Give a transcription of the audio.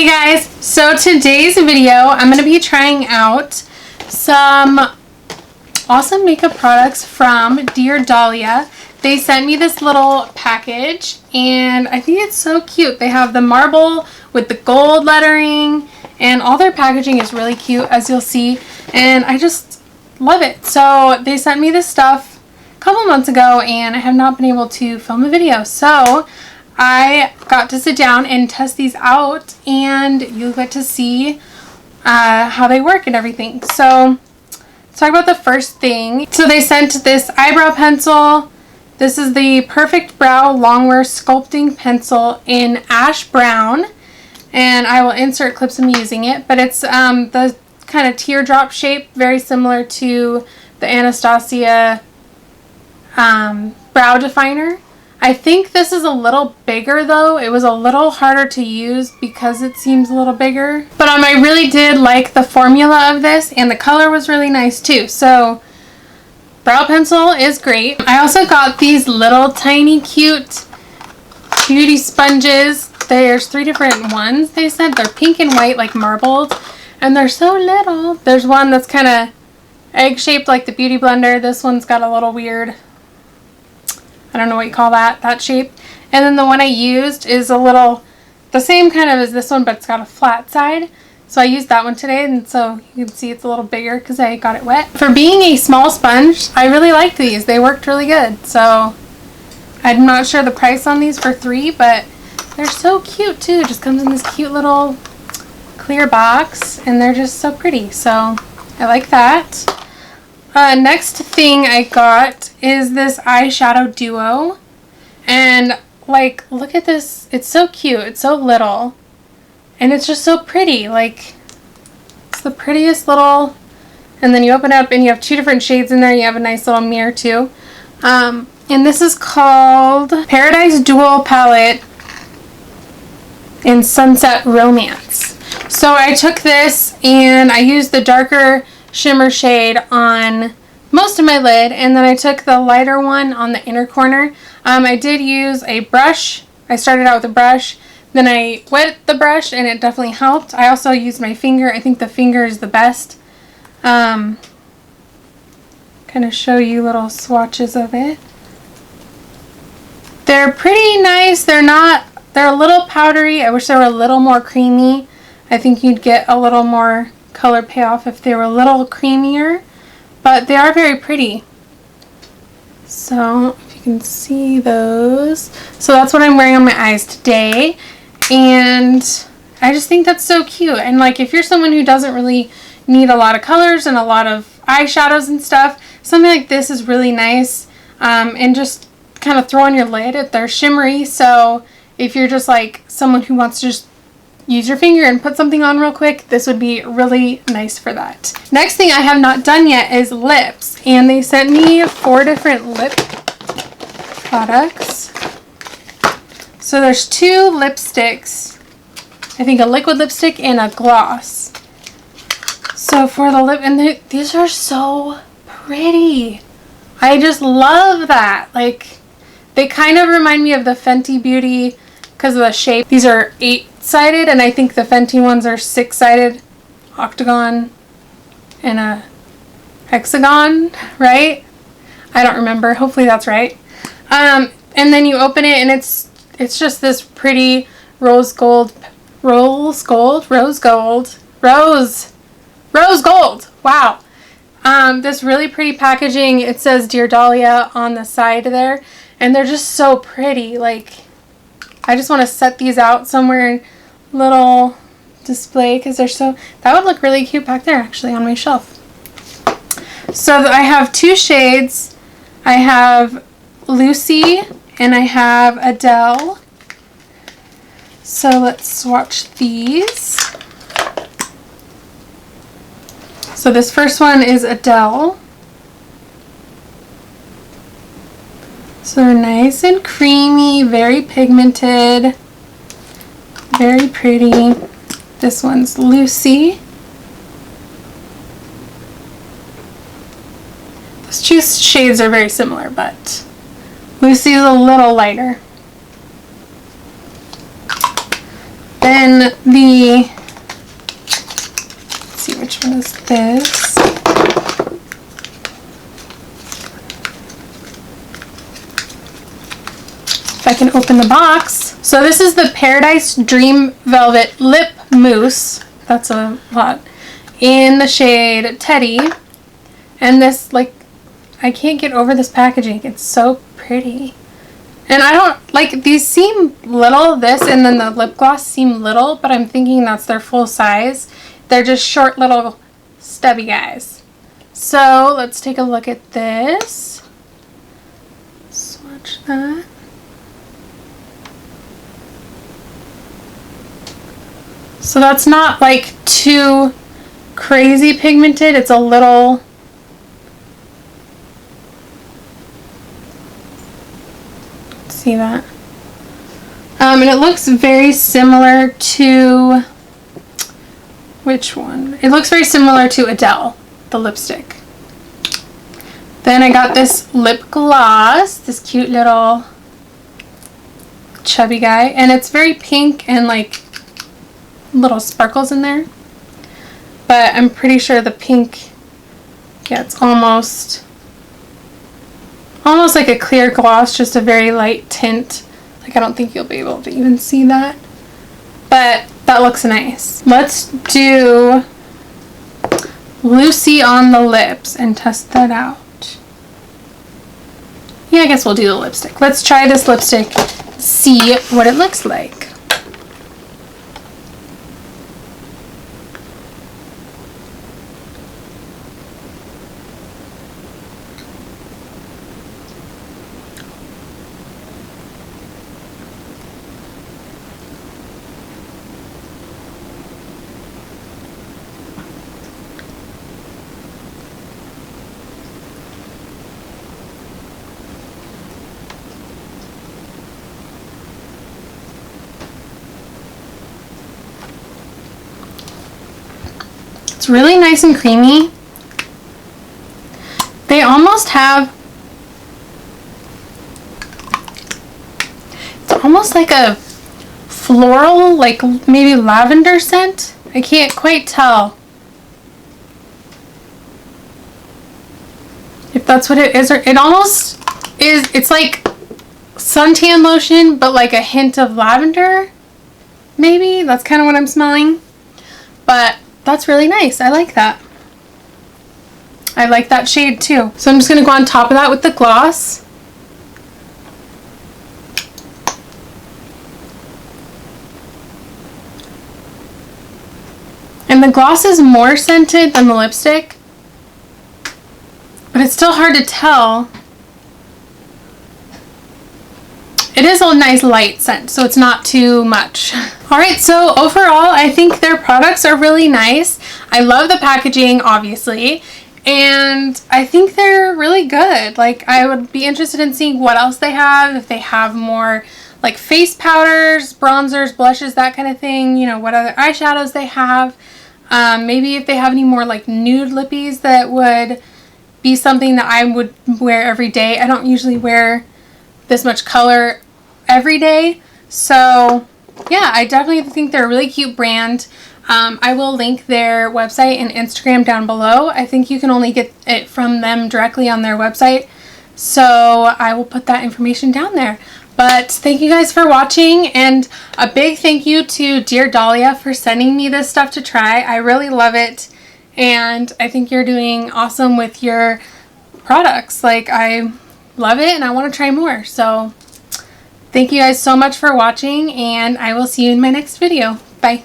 Hey guys, so today's video I'm going to be trying out some awesome makeup products from Dear Dahlia. They sent me this little package and I think it's so cute. They have the marble with the gold lettering and all their packaging is really cute, as you'll see, and I just love it. So they sent me this stuff a couple months ago and I have not been able to film a video, so I got to sit down and test these out and you'll get to see how they work and everything. So let's talk about the first thing. So they sent this eyebrow pencil. This is the Perfect Brow Longwear Sculpting Pencil in Ash Brown, and I will insert clips of me using it, but it's the kind of teardrop shape, very similar to the Anastasia brow definer. I think this is a little bigger though. It was a little harder to use because it seems a little bigger. But I really did like the formula of this, and the color was really nice too. So brow pencil is great. I also got these little tiny cute beauty sponges. There's 3 different ones they said. They're pink and white like marbled, and they're so little. There's one that's kind of egg shaped like the Beauty Blender. This one's got a little weird, I don't know what you call that shape. And then the one I used is a little, the same kind of as this one, but it's got a flat side. So I used that one today, and so you can see it's a little bigger because I got it wet. For being a small sponge, I really liked these. They worked really good. So I'm not sure the price on these for 3, but they're so cute too. It just comes in this cute little clear box, and they're just so pretty. So I like that. Next thing I got is this eyeshadow duo, and like, look at this. It's so cute. It's so little, and it's just so pretty. Like, it's the prettiest little, and then you open it up and you have 2 different shades in there. You have a nice little mirror too. And this is called Paradise Dual Palette in Sunset Romance. So I took this and I used the darker shimmer shade on most of my lid, and then I took the lighter one on the inner corner. I did use a brush. I started out with a brush, then I wet the brush, and it definitely helped. I also used my finger. I think the finger is the best. Kind of show you little swatches of it. They're pretty nice. They're a little powdery. I wish they were a little more creamy. I think you'd get a little more color payoff if they were a little creamier, but they are very pretty. So if you can see those, so that's what I'm wearing on my eyes today, and I just think that's so cute. And like, if you're someone who doesn't really need a lot of colors and a lot of eyeshadows and stuff, something like this is really nice, and just kind of throw on your lid. They're shimmery, so if you're just like someone who wants to just use your finger and put something on real quick, this would be really nice for that. Next thing I have not done yet is lips, and they sent me 4 different lip products. So there's 2 lipsticks, I think a liquid lipstick and a gloss. So for the lip, and these are so pretty. I just love that. Like, they kind of remind me of the Fenty Beauty because of the shape. These are 8-sided, and I think the Fenty ones are 6-sided, octagon and a hexagon, right? I don't remember. Hopefully that's right. And then you open it, and it's just this pretty rose gold. Wow. This really pretty packaging. It says Dear Dahlia on the side there, and they're just so pretty. Like, I just want to set these out somewhere in little display because they're so, that would look really cute back there actually on my shelf. So I have 2 shades. I have Lucy and I have Adele. So let's swatch these. So this first one is Adele. So they're nice and creamy, very pigmented, very pretty. This one's Lucy. Those 2 shades are very similar, but Lucy is a little lighter. Then the, let's see, which one is this? If I can open the box. So this is the Paradise Dream Velvet Lip Mousse. That's a lot. In the shade Teddy. And this, like, I can't get over this packaging. It's so pretty. And I don't, like, these seem little, this and then the lip gloss seem little, but I'm thinking that's their full size. They're just short little stubby guys. So let's take a look at this. Swatch that. So that's not like too crazy pigmented. It's a little, see that? And it looks very similar to, which one? It looks very similar to Adele, the lipstick. Then I got this lip gloss, this cute little chubby guy, and it's very pink and like little sparkles in there. But I'm pretty sure the pink, yeah, it's almost like a clear gloss, just a very light tint. Like, I don't think you'll be able to even see that. But that looks nice. Let's do Lucy on the lips and test that out. Yeah, I guess we'll do the lipstick. Let's try this lipstick, see what it looks like. It's really nice and creamy. They almost have, it's almost like a floral, like maybe lavender scent. I can't quite tell if that's what it is, or it almost is. It's like suntan lotion, but like a hint of lavender. Maybe that's kind of what I'm smelling, but that's really nice. I like that. I like that shade too. So I'm just going to go on top of that with the gloss. And the gloss is more scented than the lipstick, but it's still hard to tell. It is a nice light scent, so it's not too much. Alright, so overall, I think their products are really nice. I love the packaging, obviously, and I think they're really good. Like, I would be interested in seeing what else they have, if they have more like face powders, bronzers, blushes, that kind of thing. You know, what other eyeshadows they have. Maybe if they have any more like nude lippies that would be something that I would wear every day. I don't usually wear this much color every day, so yeah, I definitely think they're a really cute brand. I will link their website and Instagram down below. I think you can only get it from them directly on their website, so I will put that information down there. But thank you guys for watching, and a big thank you to Dear Dahlia for sending me this stuff to try. I really love it, and I think you're doing awesome with your products. Like, I love it and I want to try more. So thank you guys so much for watching, and I will see you in my next video. Bye.